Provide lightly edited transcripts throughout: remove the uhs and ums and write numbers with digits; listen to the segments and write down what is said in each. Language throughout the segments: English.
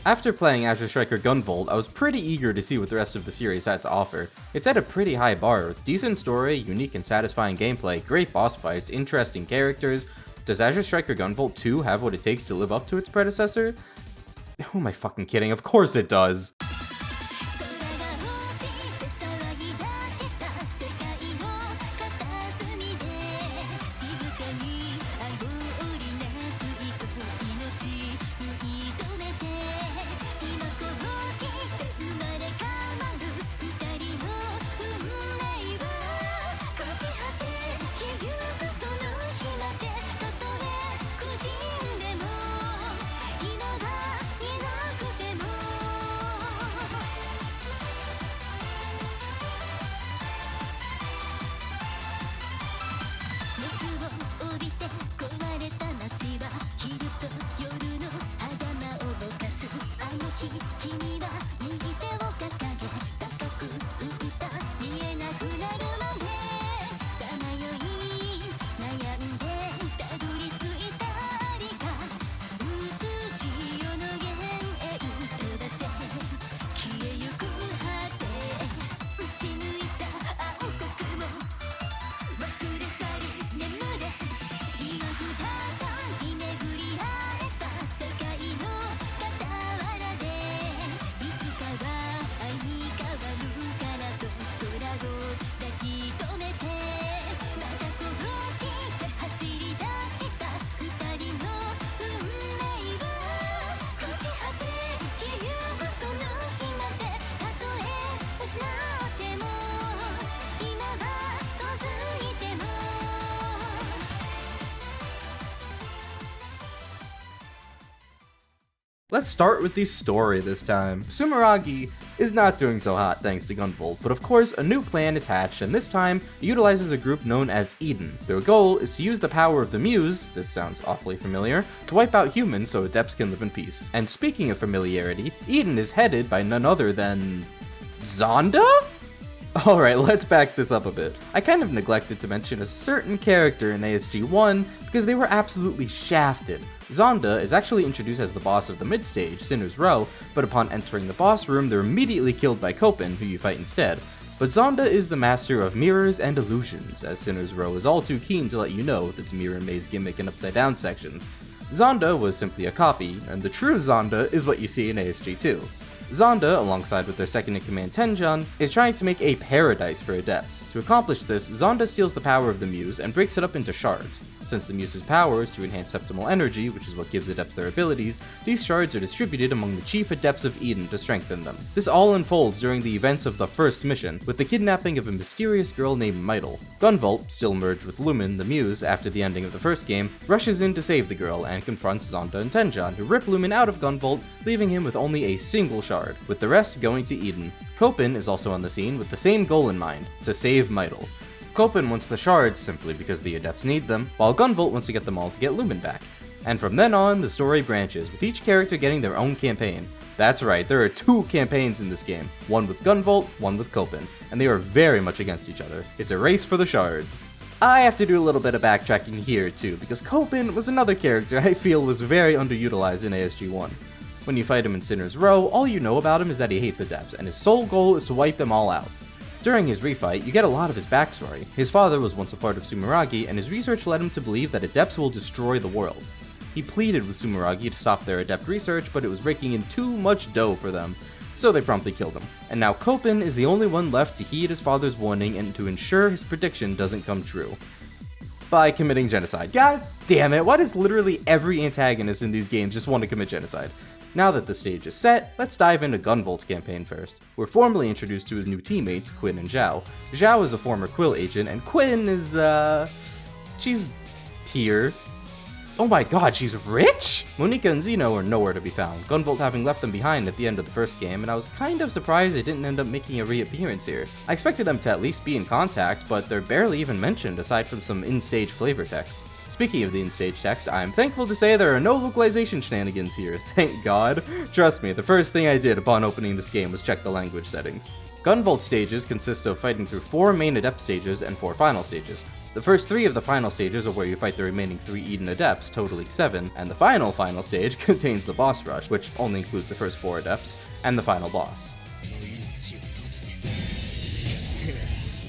After playing Azure Striker Gunvolt, I was pretty eager to see what the rest of the series had to offer. It set a pretty high bar with decent story, unique and satisfying gameplay, great boss fights, interesting characters. Does Azure Striker Gunvolt 2 have what it takes to live up to its predecessor? Who am I fucking kidding? Of course it does! Let's start with the story this time. Sumeragi is not doing so hot thanks to Gunvolt, but of course a new plan is hatched, and this time it utilizes a group known as Eden. Their goal is to use the power of the Muse, this sounds awfully familiar, to wipe out humans so adepts can live in peace. And speaking of familiarity, Eden is headed by none other than... Zonda? Alright, let's back this up a bit. I kind of neglected to mention a certain character in ASG 1 because they were absolutely shafted. Zonda is actually introduced as the boss of the mid-stage, Sinner's Row, but upon entering the boss room, they're immediately killed by Copen, who you fight instead. But Zonda is the master of mirrors and illusions, as Sinner's Row is all too keen to let you know with its mirror maze gimmick and upside down sections. Zonda was simply a copy, and the true Zonda is what you see in ASG 2. Zonda, alongside with their second-in-command Tenjan, is trying to make a paradise for adepts. To accomplish this, Zonda steals the power of the Muse and breaks it up into shards. Since the Muse's power is to enhance septimal energy, which is what gives adepts their abilities, these shards are distributed among the chief adepts of Eden to strengthen them. This all unfolds during the events of the first mission, with the kidnapping of a mysterious girl named Mytel. Gunvolt, still merged with Lumen, the Muse, after the ending of the first game, rushes in to save the girl and confronts Zonda and Tenjan, who rip Lumen out of Gunvolt, leaving him with only a single shard, with the rest going to Eden. Copen is also on the scene with the same goal in mind, to save Mytel. Copen wants the shards simply because the adepts need them, while Gunvolt wants to get them all to get Lumen back. And from then on, the story branches, with each character getting their own campaign. That's right, there are 2 campaigns in this game, one with Gunvolt, one with Copen, and they are very much against each other. It's a race for the shards. I have to do a little bit of backtracking here too, because Copen was another character I feel was very underutilized in ASG 1. When you fight him in Sinner's Row, all you know about him is that he hates adepts, and his sole goal is to wipe them all out. During his refight, you get a lot of his backstory. His father was once a part of Sumeragi, and his research led him to believe that adepts will destroy the world. He pleaded with Sumeragi to stop their adept research, but it was raking in too much dough for them, so they promptly killed him. And now Copen is the only one left to heed his father's warning and to ensure his prediction doesn't come true. By committing genocide. God damn it, why does literally every antagonist in these games just want to commit genocide? Now that the stage is set, let's dive into Gunvolt's campaign first. We're formally introduced to his new teammates, Quinn and Zhao. Zhao is a former Quill agent, and Quinn is, she's tier. Oh my god, she's rich? Monika and Zeno are nowhere to be found, Gunvolt having left them behind at the end of the first game, and I was kind of surprised they didn't end up making a reappearance here. I expected them to at least be in contact, but they're barely even mentioned aside from some in-stage flavor text. Speaking of the in-stage text, I'm thankful to say there are no localization shenanigans here, thank god. Trust me, the first thing I did upon opening this game was check the language settings. Gunvolt stages consist of fighting through 4 main adept stages and 4 final stages. The first 3 of the final stages are where you fight the remaining 3 Eden Adepts, totaling 7, and the final stage contains the boss rush, which only includes the first 4 Adepts, and the final boss.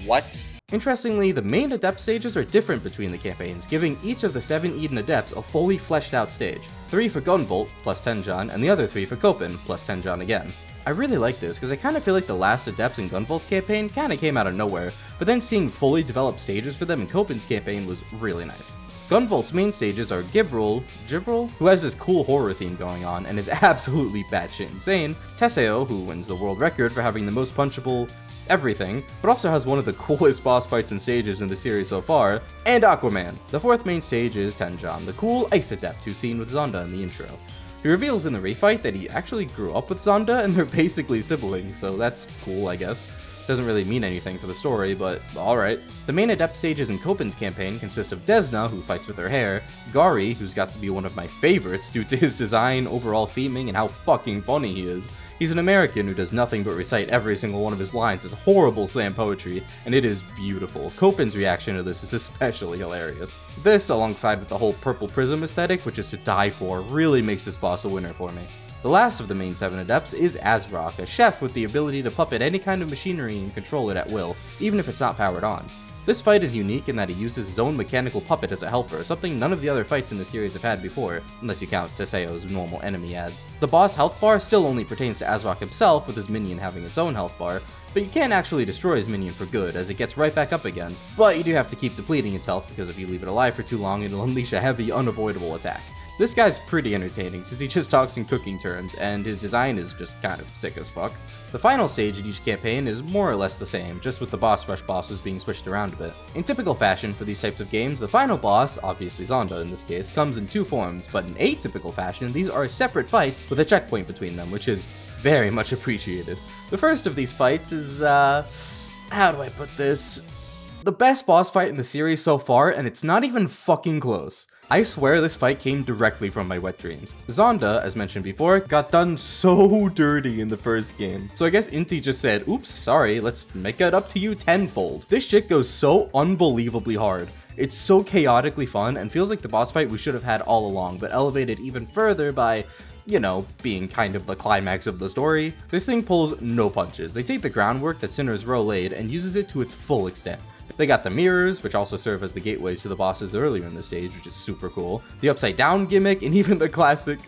What? Interestingly, the main Adept stages are different between the campaigns, giving each of the 7 Eden Adepts a fully fleshed out stage. 3 for Gunvolt, plus 10 John, and the other 3 for Copen, plus 10 John again. I really like this, because I kind of feel like the last Adepts in Gunvolt's campaign kind of came out of nowhere, but then seeing fully developed stages for them in Copen's campaign was really nice. Gunvolt's main stages are Gibril, who has this cool horror theme going on and is absolutely batshit insane, Teseo, who wins the world record for having the most punchable everything, but also has one of the coolest boss fights and stages in the series so far, and Aquaman. The 4th main stage is Tenjan, the cool Ice Adept who's seen with Zonda in the intro. He reveals in the refight that he actually grew up with Zonda and they're basically siblings, so that's cool, I guess. Doesn't really mean anything for the story, but alright. The main Adept stages in Copen's campaign consist of Desna, who fights with her hair, Gari, who's got to be one of my favorites due to his design, overall theming, and how fucking funny he is. He's an American who does nothing but recite every single one of his lines as horrible slam poetry, and it is beautiful. Copen's reaction to this is especially hilarious. This, alongside with the whole purple Prism aesthetic, which is to die for, really makes this boss a winner for me. The last of the main 7 Adepts is Azure, a chef with the ability to puppet any kind of machinery and control it at will, even if it's not powered on. This fight is unique in that he uses his own mechanical puppet as a helper, something none of the other fights in the series have had before, unless you count Teseo's normal enemy ads. The boss health bar still only pertains to Azrak himself, with his minion having its own health bar, but you can't actually destroy his minion for good, as it gets right back up again. But you do have to keep depleting its health, because if you leave it alive for too long, it'll unleash a heavy, unavoidable attack. This guy's pretty entertaining, since he just talks in cooking terms, and his design is just kind of sick as fuck. The final stage in each campaign is more or less the same, just with the boss rush bosses being switched around a bit. In typical fashion for these types of games, the final boss, obviously Zonda in this case, comes in 2 forms, but in atypical fashion, these are separate fights with a checkpoint between them, which is very much appreciated. The first of these fights is, how do I put this? The best boss fight in the series so far, and it's not even fucking close. I swear this fight came directly from my wet dreams. Zonda, as mentioned before, got done so dirty in the first game. So I guess Inti just said, oops, sorry, let's make it up to you tenfold. This shit goes so unbelievably hard. It's so chaotically fun and feels like the boss fight we should have had all along, but elevated even further by, you know, being kind of the climax of the story. This thing pulls no punches. They take the groundwork that Sinner's Row laid and uses it to its full extent. They got the mirrors, which also serve as the gateways to the bosses earlier in the stage, which is super cool. The upside down gimmick, and even the classic.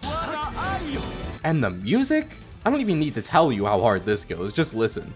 And the music? I don't even need to tell you how hard this goes, just listen.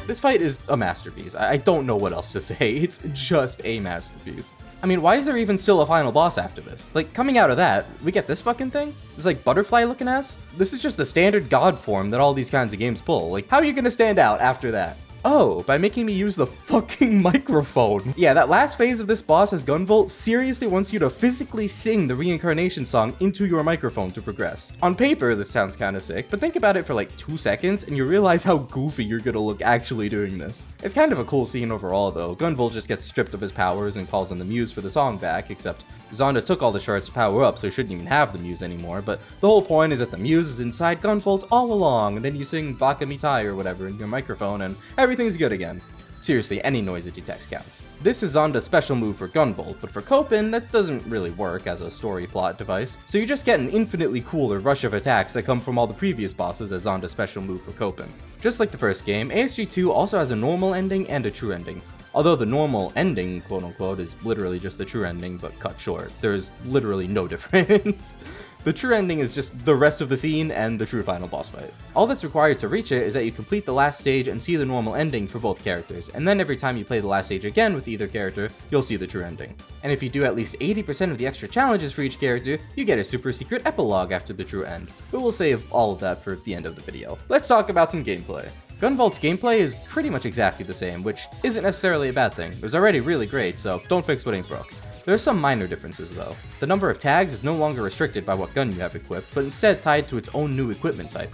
This fight is a masterpiece. I don't know what else to say. It's just a masterpiece. I mean, why is there even still a final boss after this? Like, coming out of that, we get this fucking thing? This, like, butterfly looking ass? This is just the standard god form that all these kinds of games pull. Like, how are you gonna stand out after that? Oh, by making me use the fucking microphone. Yeah, that last phase of this boss as Gunvolt seriously wants you to physically sing the reincarnation song into your microphone to progress. On paper, this sounds kinda sick, but think about it for like 2 seconds and you realize how goofy you're gonna look actually doing this. It's kind of a cool scene overall though. Gunvolt just gets stripped of his powers and calls on the Muse for the song back, except Zonda took all the shards to power up, so he shouldn't even have the Muse anymore, but the whole point is that the Muse is inside Gunvolt all along, and then you sing Baka Mitai or whatever in your microphone, and everything's good again. Seriously, any noise it detects counts. This is Zonda's special move for Gunvolt, but for Copen, that doesn't really work as a story plot device, so you just get an infinitely cooler rush of attacks that come from all the previous bosses as Zonda's special move for Copen. Just like the first game, ASG2 also has a normal ending and a true ending. Although the normal ending, quote-unquote, is literally just the true ending, but cut short. There's literally no difference. The true ending is just the rest of the scene and the true final boss fight. All that's required to reach it is that you complete the last stage and see the normal ending for both characters, and then every time you play the last stage again with either character, you'll see the true ending. And if you do at least 80% of the extra challenges for each character, you get a super secret epilogue after the true end. But we'll save all of that for the end of the video. Let's talk about some gameplay. Gunvolt's gameplay is pretty much exactly the same, which isn't necessarily a bad thing. It was already really great, so don't fix what ain't broke. There are some minor differences though. The number of tags is no longer restricted by what gun you have equipped, but instead tied to its own new equipment type.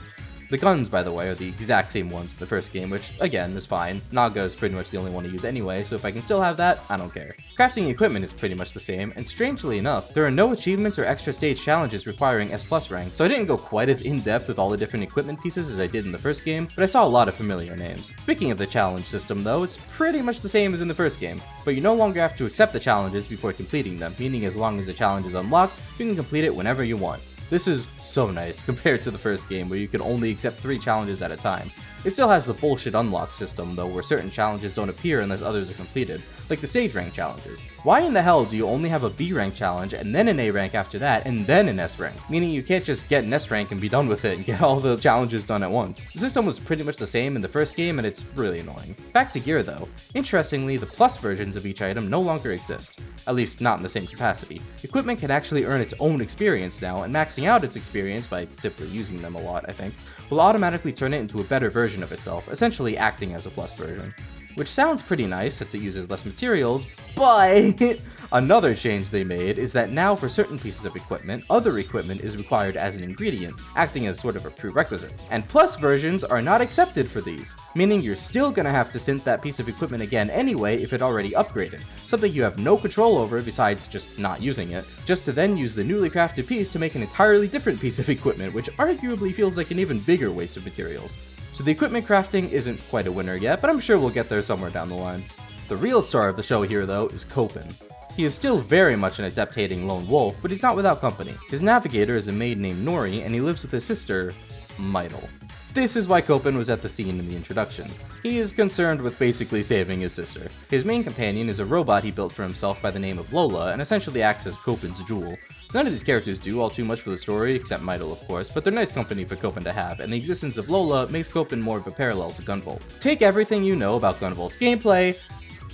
The guns, by the way, are the exact same ones in the first game, which, again, is fine. Naga is pretty much the only one to use anyway, so if I can still have that, I don't care. Crafting equipment is pretty much the same, and strangely enough, there are no achievements or extra stage challenges requiring S+ rank, so I didn't go quite as in-depth with all the different equipment pieces as I did in the first game, but I saw a lot of familiar names. Speaking of the challenge system though, it's pretty much the same as in the first game, but you no longer have to accept the challenges before completing them, meaning as long as the challenge is unlocked, you can complete it whenever you want. This is so nice compared to the first game where you could only accept 3 challenges at a time. It still has the bullshit unlock system though, where certain challenges don't appear unless others are completed, like the stage rank challenges. Why in the hell do you only have a B rank challenge and then an A rank after that and then an S rank? Meaning you can't just get an S rank and be done with it and get all the challenges done at once. The system was pretty much the same in the first game and it's really annoying. Back to gear though. Interestingly, the plus versions of each item no longer exist. At least not in the same capacity. Equipment can actually earn its own experience now, and maxing out its experience by simply using them a lot, I think, will automatically turn it into a better version of itself, essentially acting as a plus version. Which sounds pretty nice since it uses less materials, but another change they made is that now for certain pieces of equipment, other equipment is required as an ingredient, acting as sort of a prerequisite. And plus versions are not accepted for these, meaning you're still gonna have to synth that piece of equipment again anyway if it already upgraded, something you have no control over besides just not using it, just to then use the newly crafted piece to make an entirely different piece of equipment, which arguably feels like an even bigger waste of materials. So the equipment crafting isn't quite a winner yet, but I'm sure we'll get there somewhere down the line. The real star of the show here though is Copen. He is still very much an adept-hating lone wolf, but he's not without company. His navigator is a maid named Nori, and he lives with his sister, Mytle. This is why Copen was at the scene in the introduction. He is concerned with basically saving his sister. His main companion is a robot he built for himself by the name of Lola, and essentially acts as Copen's Joule. None of these characters do all too much for the story, except Mytle of course, but they're nice company for Copen to have, and the existence of Lola makes Copen more of a parallel to Gunvolt. Take everything you know about Gunvolt's gameplay,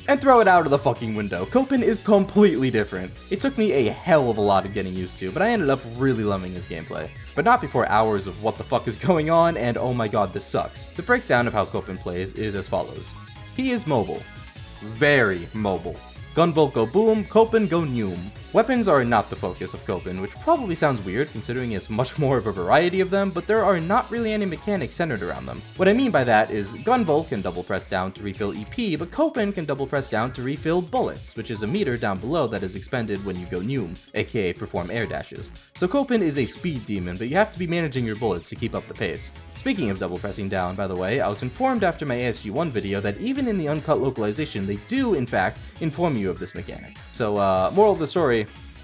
and throw it out of the fucking window. Copen is completely different. It took me a hell of a lot of getting used to, but I ended up really loving his gameplay. But not before hours of what the fuck is going on, and oh my god, this sucks. The breakdown of how Copen plays is as follows. He is mobile. Very mobile. Gunvolt go boom, Copen go noom. Weapons are not the focus of Copen, which probably sounds weird considering it's much more of a variety of them, but there are not really any mechanics centered around them. What I mean by that is Gunvolt can double press down to refill EP, but Copen can double press down to refill bullets, which is a meter down below that is expended when you go noom, aka perform air dashes. So Copen is a speed demon, but you have to be managing your bullets to keep up the pace. Speaking of double pressing down, by the way, I was informed after my ASG1 video that even in the uncut localization, they do, in fact, inform you of this mechanic. So, moral of the story,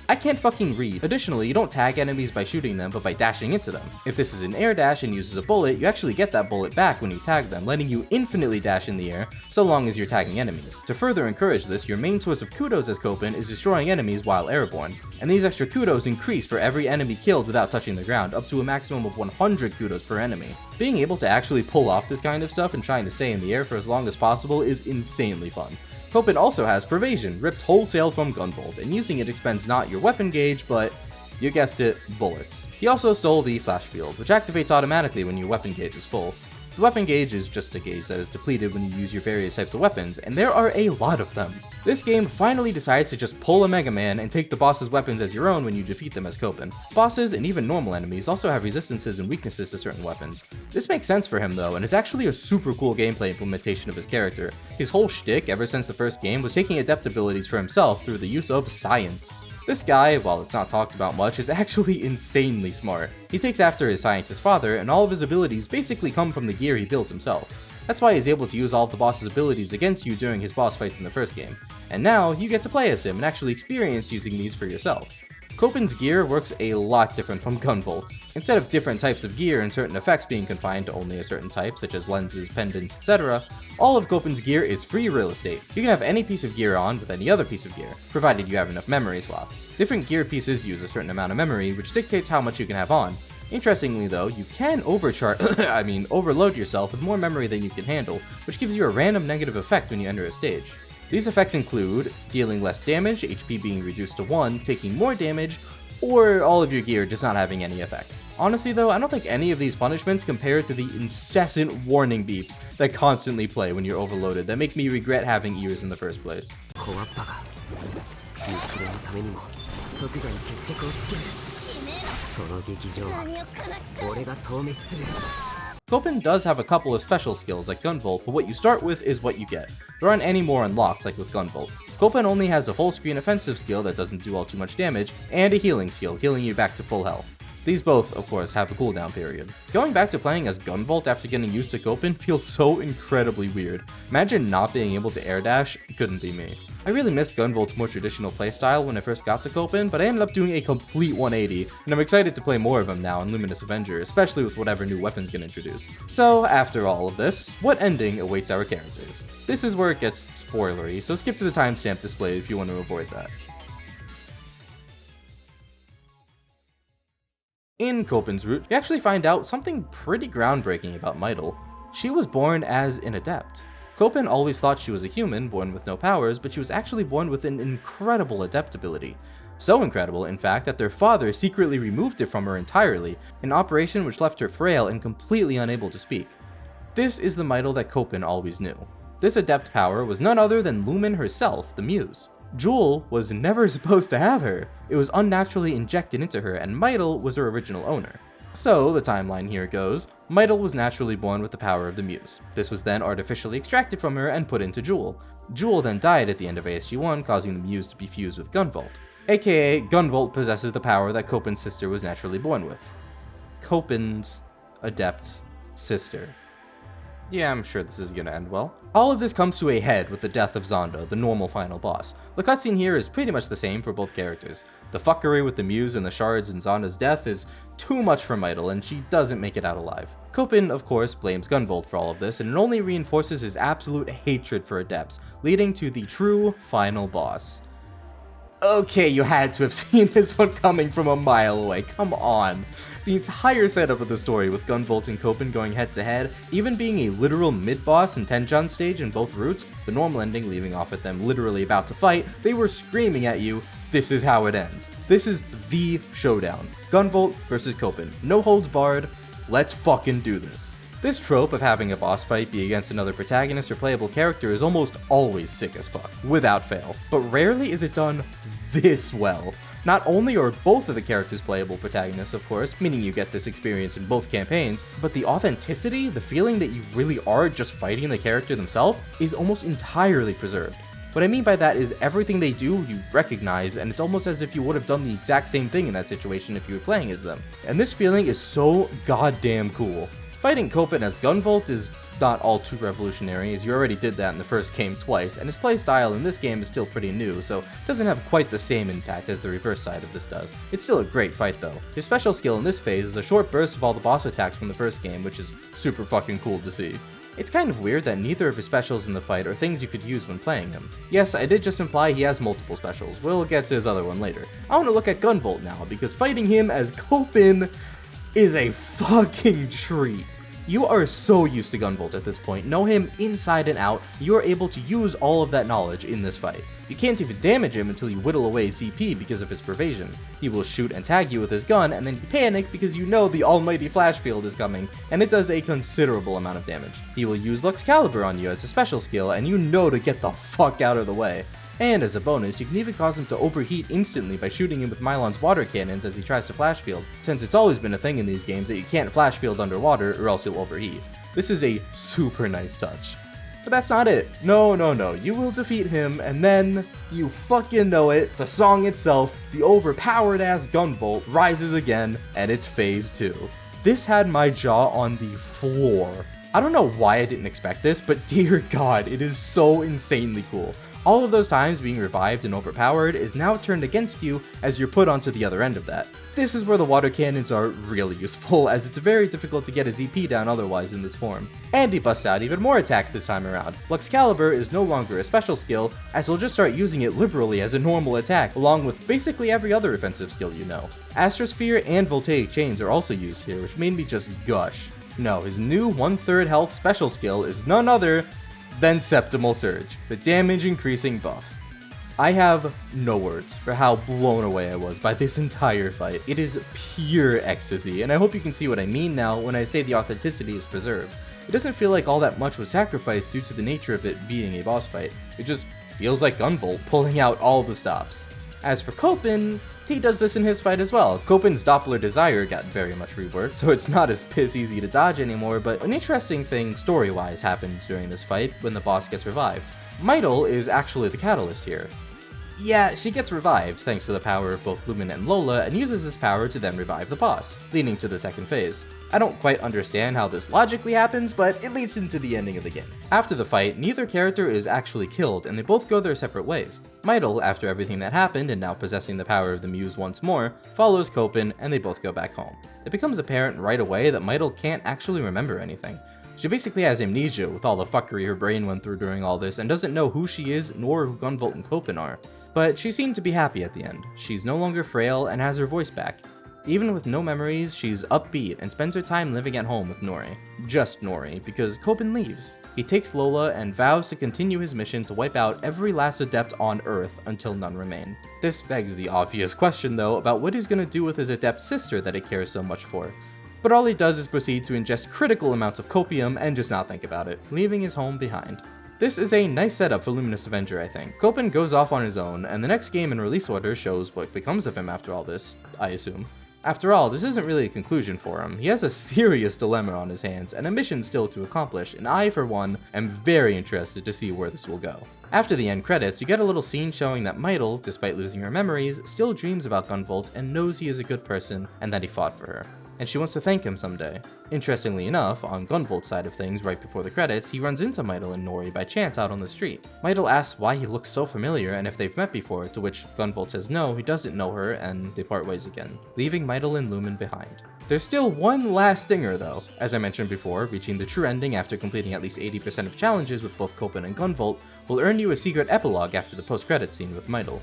I can't fucking read. Additionally, you don't tag enemies by shooting them, but by dashing into them. If this is an air dash and uses a bullet, you actually get that bullet back when you tag them, letting you infinitely dash in the air, so long as you're tagging enemies. To further encourage this, your main source of kudos as Copen is destroying enemies while airborne, and these extra kudos increase for every enemy killed without touching the ground, up to a maximum of 100 kudos per enemy. Being able to actually pull off this kind of stuff and trying to stay in the air for as long as possible is insanely fun. Copen also has Pervasion, ripped wholesale from Gunvolt, and using it expends not your weapon gauge, but, you guessed it, bullets. He also stole the Flash Field, which activates automatically when your weapon gauge is full. The weapon gauge is just a gauge that is depleted when you use your various types of weapons, and there are a lot of them. This game finally decides to just pull a Mega Man and take the boss's weapons as your own when you defeat them as Copen. Bosses and even normal enemies also have resistances and weaknesses to certain weapons. This makes sense for him though, and is actually a super cool gameplay implementation of his character. His whole shtick ever since the first game was taking adept abilities for himself through the use of science. This guy, while it's not talked about much, is actually insanely smart. He takes after his scientist father, and all of his abilities basically come from the gear he built himself. That's why he's able to use all of the boss's abilities against you during his boss fights in the first game. And now, you get to play as him and actually experience using these for yourself. Copen's gear works a lot different from Gunvolt's. Instead of different types of gear and certain effects being confined to only a certain type, such as lenses, pendants, etc., all of Copen's gear is free real estate. You can have any piece of gear on with any other piece of gear, provided you have enough memory slots. Different gear pieces use a certain amount of memory, which dictates how much you can have on. Interestingly though, you can overload yourself with more memory than you can handle, which gives you a random negative effect when you enter a stage. These effects include dealing less damage, HP being reduced to 1, taking more damage, or all of your gear just not having any effect. Honestly though, I don't think any of these punishments compare to the incessant warning beeps that constantly play when you're overloaded that make me regret having ears in the first place. Copen does have a couple of special skills like Gunvolt, but what you start with is what you get. There aren't any more unlocks like with Gunvolt. Copen only has a full screen offensive skill that doesn't do all too much damage, and a healing skill, healing you back to full health. These both, of course, have a cooldown period. Going back to playing as Gunvolt after getting used to Copen feels so incredibly weird. Imagine not being able to air dash, couldn't be me. I really missed Gunvolt's more traditional playstyle when I first got to Copen, but I ended up doing a complete 180, and I'm excited to play more of him now in Luminous Avenger, especially with whatever new weapons get introduced. So, after all of this, what ending awaits our characters? This is where it gets spoilery, so skip to the timestamp display if you want to avoid that. In Copen's route, we actually find out something pretty groundbreaking about Mytl. She was born as an adept. Copen always thought she was a human, born with no powers, but she was actually born with an incredible adept ability. So incredible, in fact, that their father secretly removed it from her entirely, an operation which left her frail and completely unable to speak. This is the Mytl that Copen always knew. This adept power was none other than Lumen herself, the Muse. Joule was never supposed to have her. It was unnaturally injected into her, and Mytl was her original owner. So, the timeline here goes, Mytl was naturally born with the power of the Muse. This was then artificially extracted from her and put into Joule. Joule then died at the end of ASG-1, causing the Muse to be fused with Gunvolt. AKA, Gunvolt possesses the power that Copen's sister was naturally born with. Copen's adept sister. Yeah, I'm sure this is gonna end well. All of this comes to a head with the death of Zondo, the normal final boss. The cutscene here is pretty much the same for both characters. The fuckery with the Muse and the shards and Zonda's death is too much for Mytl, and she doesn't make it out alive. Copen, of course, blames Gunvolt for all of this, and it only reinforces his absolute hatred for adepts, leading to the true final boss. Okay, you had to have seen this one coming from a mile away, come on. The entire setup of the story with Gunvolt and Copen going head to head, even being a literal mid-boss and Tenjon stage in both routes, the normal ending leaving off with them literally about to fight, they were screaming at you, this is how it ends. This is the showdown. Gunvolt versus Copen. No holds barred, let's fucking do this. This trope of having a boss fight be against another protagonist or playable character is almost always sick as fuck, without fail, but rarely is it done this well. Not only are both of the characters playable protagonists, of course, meaning you get this experience in both campaigns, but the authenticity, the feeling that you really are just fighting the character themselves, is almost entirely preserved. What I mean by that is everything they do you recognize, and it's almost as if you would have done the exact same thing in that situation if you were playing as them. And this feeling is so goddamn cool. Fighting Copen as Gunvolt is not all too revolutionary, as you already did that in the first game twice, and his playstyle in this game is still pretty new, so it doesn't have quite the same impact as the reverse side of this does. It's still a great fight though. His special skill in this phase is a short burst of all the boss attacks from the first game, which is super fucking cool to see. It's kind of weird that neither of his specials in the fight are things you could use when playing him. Yes, I did just imply he has multiple specials, we'll get to his other one later. I want to look at Gunvolt now, because fighting him as Copen is a fucking treat. You are so used to Gunvolt at this point, know him inside and out, you are able to use all of that knowledge in this fight. You can't even damage him until you whittle away CP because of his pervasion. He will shoot and tag you with his gun, and then you panic because you know the almighty flash field is coming, and it does a considerable amount of damage. He will use Luxcalibur on you as a special skill, and you know to get the fuck out of the way. And as a bonus, you can even cause him to overheat instantly by shooting him with Mylon's water cannons as he tries to flash field, since it's always been a thing in these games that you can't flash field underwater or else you'll overheat. This is a super nice touch. But that's not it. No, you will defeat him, and then, you fucking know it, the song itself, the overpowered ass Gunvolt, rises again, and it's phase 2. This had my jaw on the floor. I don't know why I didn't expect this, but dear god, it is so insanely cool. All of those times being revived and overpowered is now turned against you as you're put onto the other end of that. This is where the water cannons are really useful, as it's very difficult to get his EP down otherwise in this form. And he busts out even more attacks this time around. Luxcalibur is no longer a special skill, as he'll just start using it liberally as a normal attack, along with basically every other offensive skill you know. Astrosphere and Voltaic Chains are also used here, which made me just gush. No, his new 1/3 health special skill is none other than Septimal Surge, the damage increasing buff. I have no words for how blown away I was by this entire fight. It is pure ecstasy, and I hope you can see what I mean now when I say the authenticity is preserved. It doesn't feel like all that much was sacrificed due to the nature of it being a boss fight. It just feels like Gunvolt pulling out all the stops. As for Copen, He does this in his fight as well. Copen's Doppler Desire got very much reworked, so it's not as piss easy to dodge anymore, but an interesting thing story-wise happens during this fight when the boss gets revived. Mytl is actually the catalyst here. Yeah, she gets revived thanks to the power of both Lumen and Lola, and uses this power to then revive the boss, leading to the second phase. I don't quite understand how this logically happens, but it leads into the ending of the game. After the fight, neither character is actually killed, and they both go their separate ways. Mytl, after everything that happened and now possessing the power of the Muse once more, follows Copen, and they both go back home. It becomes apparent right away that Mytl can't actually remember anything. She basically has amnesia with all the fuckery her brain went through during all this, and doesn't know who she is nor who Gunvolt and Copen are. But she seemed to be happy at the end. She's no longer frail and has her voice back. Even with no memories, she's upbeat and spends her time living at home with Nori. Just Nori, because Copen leaves. He takes Lola and vows to continue his mission to wipe out every last adept on Earth until none remain. This begs the obvious question though about what he's gonna do with his adept sister that he cares so much for. But all he does is proceed to ingest critical amounts of copium and just not think about it, leaving his home behind. This is a nice setup for Luminous Avenger, I think. Copen goes off on his own, and the next game in release order shows what becomes of him after all this, I assume. After all, this isn't really a conclusion for him. He has a serious dilemma on his hands, and a mission still to accomplish, and I, for one, am very interested to see where this will go. After the end credits, you get a little scene showing that Mytl, despite losing her memories, still dreams about Gunvolt and knows he is a good person and that he fought for her. And she wants to thank him someday. Interestingly enough, on Gunvolt's side of things, right before the credits, he runs into Mytl and Nori by chance out on the street. Mytl asks why he looks so familiar and if they've met before, to which Gunvolt says no, he doesn't know her, and they part ways again, leaving Mytl and Lumen behind. There's still one last stinger though. As I mentioned before, reaching the true ending after completing at least 80% of challenges with both Copen and Gunvolt will earn you a secret epilogue after the post-credits scene with Mytl.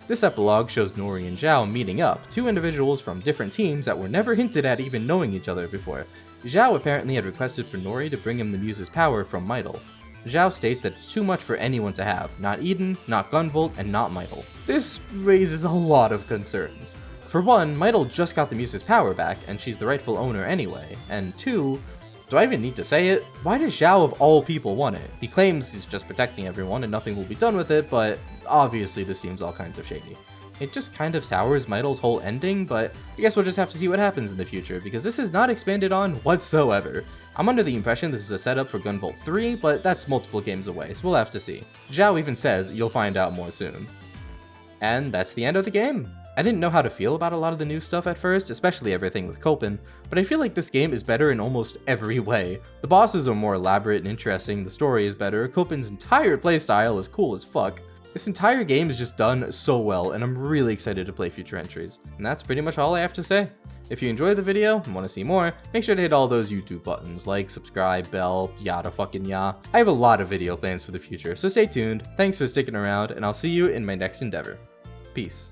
This epilogue shows Nori and Joule meeting up, two individuals from different teams that were never hinted at even knowing each other before. Joule apparently had requested for Nori to bring him the Muse's power from Mytl. Joule states that it's too much for anyone to have, not Eden, not Gunvolt, and not Mytl. This raises a lot of concerns. For one, Mytl just got the Muse's power back, and she's the rightful owner anyway, and two, do I even need to say it? Why does Joule of all people want it? He claims he's just protecting everyone and nothing will be done with it, but obviously this seems all kinds of shady. It just kind of sours Mytl's whole ending, but I guess we'll just have to see what happens in the future, because this is not expanded on whatsoever. I'm under the impression this is a setup for Gunvolt 3, but that's multiple games away, so we'll have to see. Joule even says you'll find out more soon. And that's the end of the game. I didn't know how to feel about a lot of the new stuff at first, especially everything with Copen, but I feel like this game is better in almost every way. The bosses are more elaborate and interesting, the story is better, Copen's entire playstyle is cool as fuck. This entire game is just done so well, and I'm really excited to play future entries. And that's pretty much all I have to say. If you enjoyed the video and want to see more, make sure to hit all those YouTube buttons, like, subscribe, bell, yada fucking ya. I have a lot of video plans for the future, so stay tuned, thanks for sticking around, and I'll see you in my next endeavor. Peace.